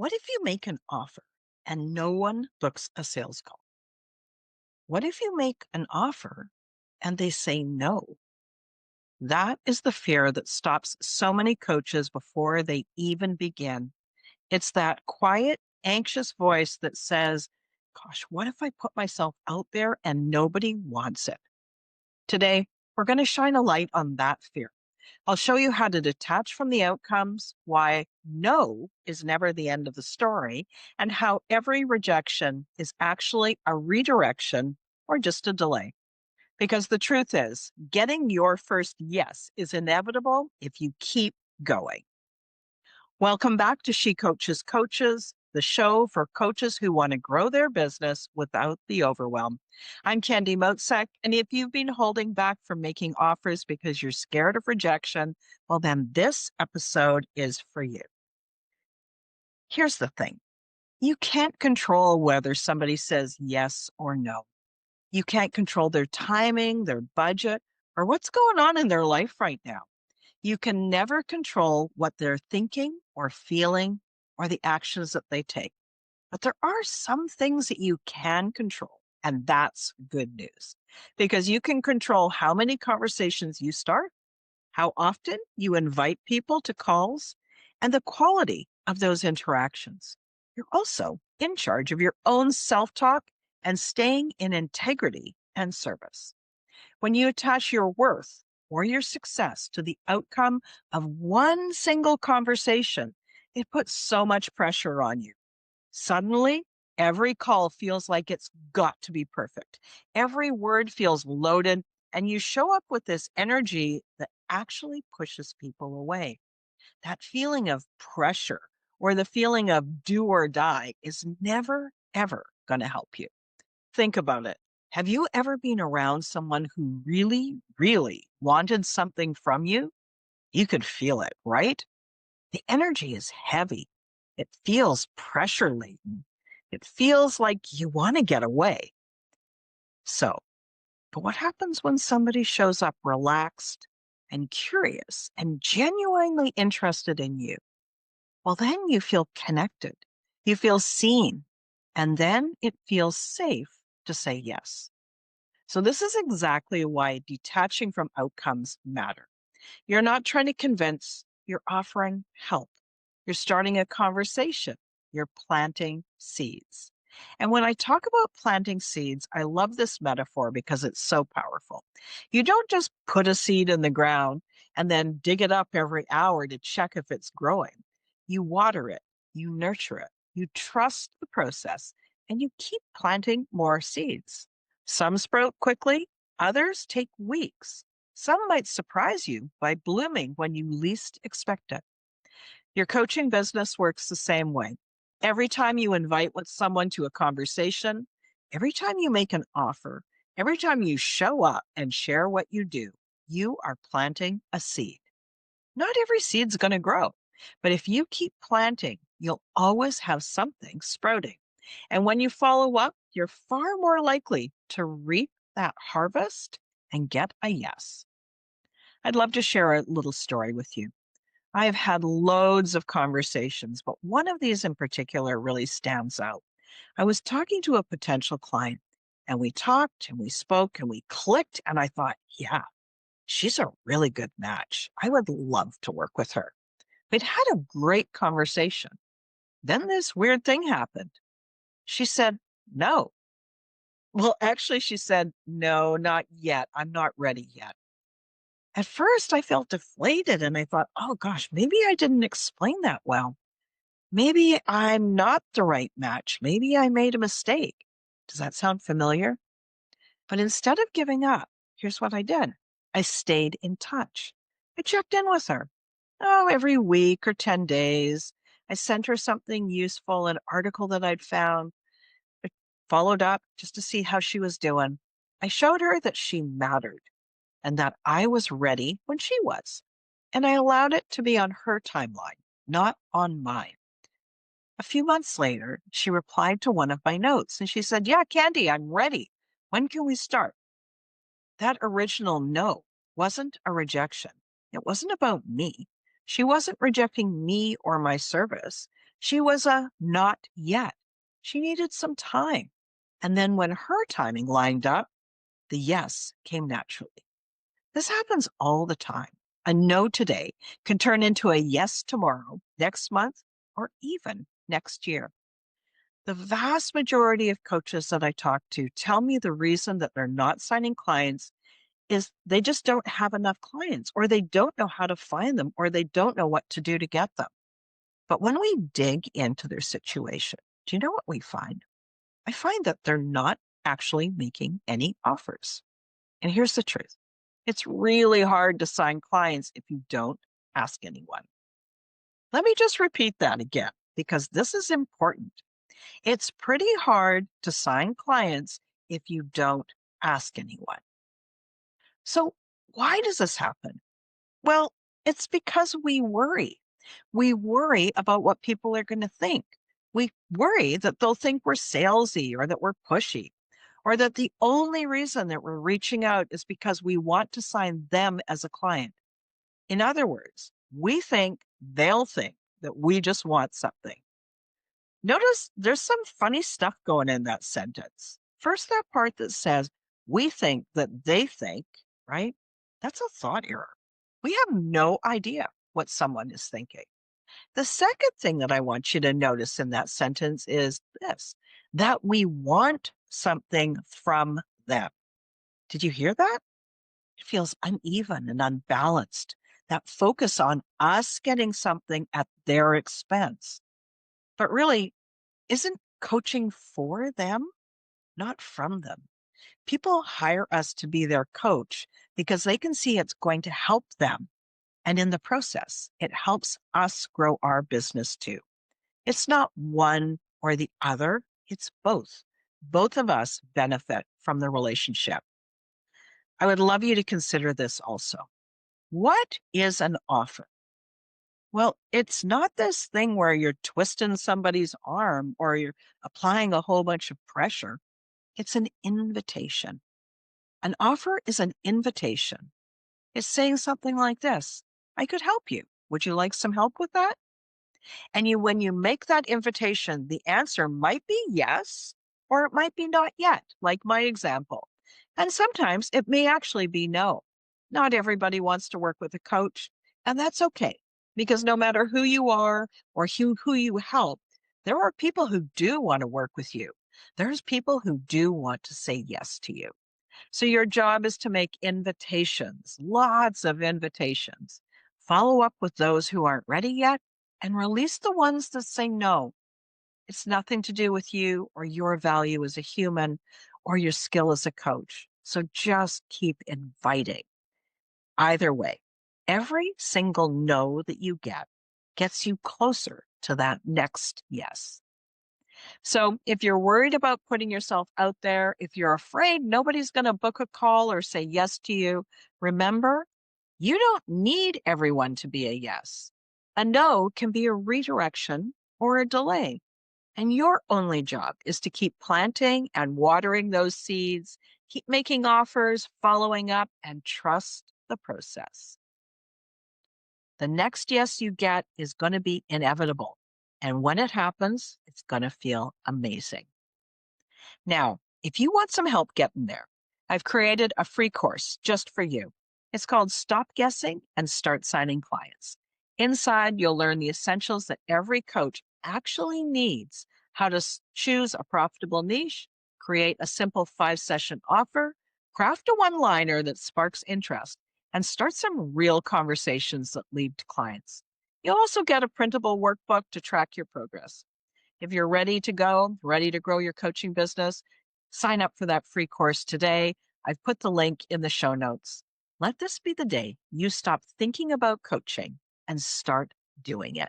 What if you make an offer and no one books a sales call? What if you make an offer and they say no? That is the fear that stops so many coaches before they even begin. It's that quiet, anxious voice that says, gosh, what if I put myself out there and nobody wants it? Today, we're going to shine a light on that fear. I'll show you how to detach from the outcomes, why no is never the end of the story, and how every rejection is actually a redirection or just a delay. Because the truth is, getting your first yes is inevitable if you keep going. Welcome back to She Coaches Coaches, the show for coaches who want to grow their business without the overwhelm. I'm Candy Motzek, and if you've been holding back from making offers because you're scared of rejection, well, then this episode is for you. Here's the thing. You can't control whether somebody says yes or no. You can't control their timing, their budget, or what's going on in their life right now. You can never control what they're thinking or feeling or the actions that they take. But there are some things that you can control, and that's good news because you can control how many conversations you start, how often you invite people to calls, and the quality of those interactions. You're also in charge of your own self talk and staying in integrity and service. When you attach your worth or your success to the outcome of one single conversation, it puts so much pressure on you. Suddenly, every call feels like it's got to be perfect. Every word feels loaded, and you show up with this energy that actually pushes people away. That feeling of pressure or the feeling of do or die is never, ever going to help you. Think about it. Have you ever been around someone who really, really wanted something from you? You could feel it, right? The energy is heavy. It feels pressure laden. It feels like you want to get away. So, but what happens when somebody shows up relaxed and curious and genuinely interested in you? Well, then you feel connected. You feel seen. And then it feels safe to say yes. So, this is exactly why detaching from outcomes matter. You're not trying to convince, you're offering help. You're starting a conversation, you're planting seeds. And when I talk about planting seeds, I love this metaphor because it's so powerful. You don't just put a seed in the ground and then dig it up every hour to check if it's growing. You water it, you nurture it, you trust the process, and you keep planting more seeds. Some sprout quickly, others take weeks. Some might surprise you by blooming when you least expect it. Your coaching business works the same way. Every time you invite with someone to a conversation, every time you make an offer, every time you show up and share what you do, you are planting a seed. Not every seed's going to grow, but if you keep planting, you'll always have something sprouting. And when you follow up, you're far more likely to reap that harvest and get a yes. I'd love to share a little story with you. I've had loads of conversations, but one of these in particular really stands out. I was talking to a potential client, and we talked and we spoke and we clicked, and I thought, yeah, she's a really good match. I would love to work with her. We'd had a great conversation. Then this weird thing happened. She said, no. Well, actually, she said, no, not yet. I'm not ready yet. At first, I felt deflated and I thought, oh gosh, maybe I didn't explain that well. Maybe I'm not the right match. Maybe I made a mistake. Does that sound familiar? But instead of giving up, here's what I did. I stayed in touch. I checked in with her. Oh, every week or 10 days. I sent her something useful, an article that I'd found. I followed up just to see how she was doing. I showed her that she mattered and that I was ready when she was. And I allowed it to be on her timeline, not on mine. A few months later, she replied to one of my notes and she said, yeah, Candy, I'm ready. When can we start? That original no wasn't a rejection. It wasn't about me. She wasn't rejecting me or my service. She was a not yet. She needed some time. And then when her timing lined up, the yes came naturally. This happens all the time. A no today can turn into a yes tomorrow, next month, or even next year. The vast majority of coaches that I talk to tell me the reason that they're not signing clients is they just don't have enough clients, or they don't know how to find them, or they don't know what to do to get them. But when we dig into their situation, do you know what we find? I find that they're not actually making any offers. And here's the truth. It's really hard to sign clients if you don't ask anyone. Let me just repeat that again, because this is important. It's pretty hard to sign clients if you don't ask anyone. So, why does this happen? Well, it's because we worry. We worry about what people are going to think. We worry that they'll think we're salesy or that we're pushy, or that the only reason that we're reaching out is because we want to sign them as a client. In other words, we think they'll think that we just want something. Notice there's some funny stuff going in that sentence. First, that part that says, we think that they think, right? That's a thought error. We have no idea what someone is thinking. The second thing that I want you to notice in that sentence is this, that we want something from them. Did you hear that? It feels uneven and unbalanced. That focus on us getting something at their expense. But really, isn't coaching for them, not from them? People hire us to be their coach because they can see it's going to help them. And in the process, it helps us grow our business too. It's not one or the other, it's both. Both of us benefit from the relationship. I would love you to consider this also. What is an offer? Well, it's not this thing where you're twisting somebody's arm or you're applying a whole bunch of pressure. It's an invitation. An offer is an invitation. It's saying something like this: I could help you. Would you like some help with that? And when you make that invitation, the answer might be yes, or it might be not yet, like my example. And sometimes it may actually be no. Not everybody wants to work with a coach, and that's okay, because no matter who you are or who you help, there are people who do want to work with you. There's people who do want to say yes to you. So your job is to make invitations, lots of invitations. Follow up with those who aren't ready yet and release the ones that say no. It's nothing to do with you or your value as a human or your skill as a coach. So just keep inviting. Either way, every single no that you get gets you closer to that next yes. So if you're worried about putting yourself out there, if you're afraid nobody's going to book a call or say yes to you, remember, you don't need everyone to be a yes. A no can be a redirection or a delay. And your only job is to keep planting and watering those seeds, keep making offers, following up, and trust the process. The next yes you get is going to be inevitable. And when it happens, it's going to feel amazing. Now, if you want some help getting there, I've created a free course just for you. It's called Stop Guessing and Start Signing Clients. Inside, you'll learn the essentials that every coach actually needs: how to choose a profitable niche, create a simple 5-session offer, craft a one-liner that sparks interest, and start some real conversations that lead to clients. You'll also get a printable workbook to track your progress. If you're ready to go, ready to grow your coaching business, sign up for that free course today. I've put the link in the show notes. Let this be the day you stop thinking about coaching and start doing it.